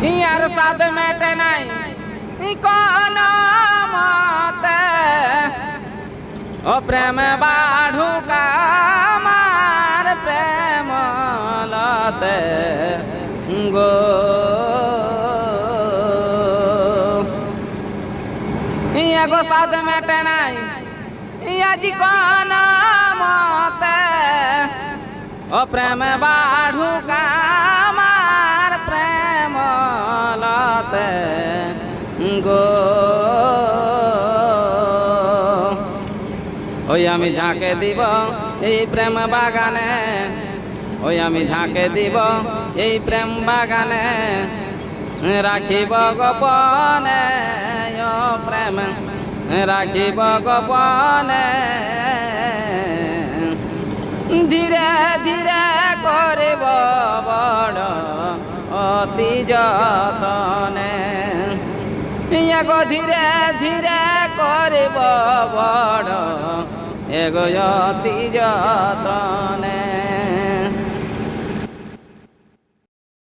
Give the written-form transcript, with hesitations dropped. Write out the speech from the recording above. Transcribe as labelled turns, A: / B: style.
A: ইয়ার সাথ মেটে নাই কোন মতে ও প্রেম বাঢ়ুক আমার প্রেম লতে গো গো সাথ মেটে নাই আজি কোন মতে ও প্রেম বাঢ়ুক আমার প্রেম লতে গো ওই আমি ঝাঁকে দিব এই প্রেম বাগানে ওই আমি ঝাঁকে দিব এই প্রেম বাগানে রাখিব গোপনে ও প্রেম রাখিব গোপনে ধীরে ধীরে করিব বড় অতি যতনে এগো ধীরে ধীরে করিব বড় এগো অতি যতনে।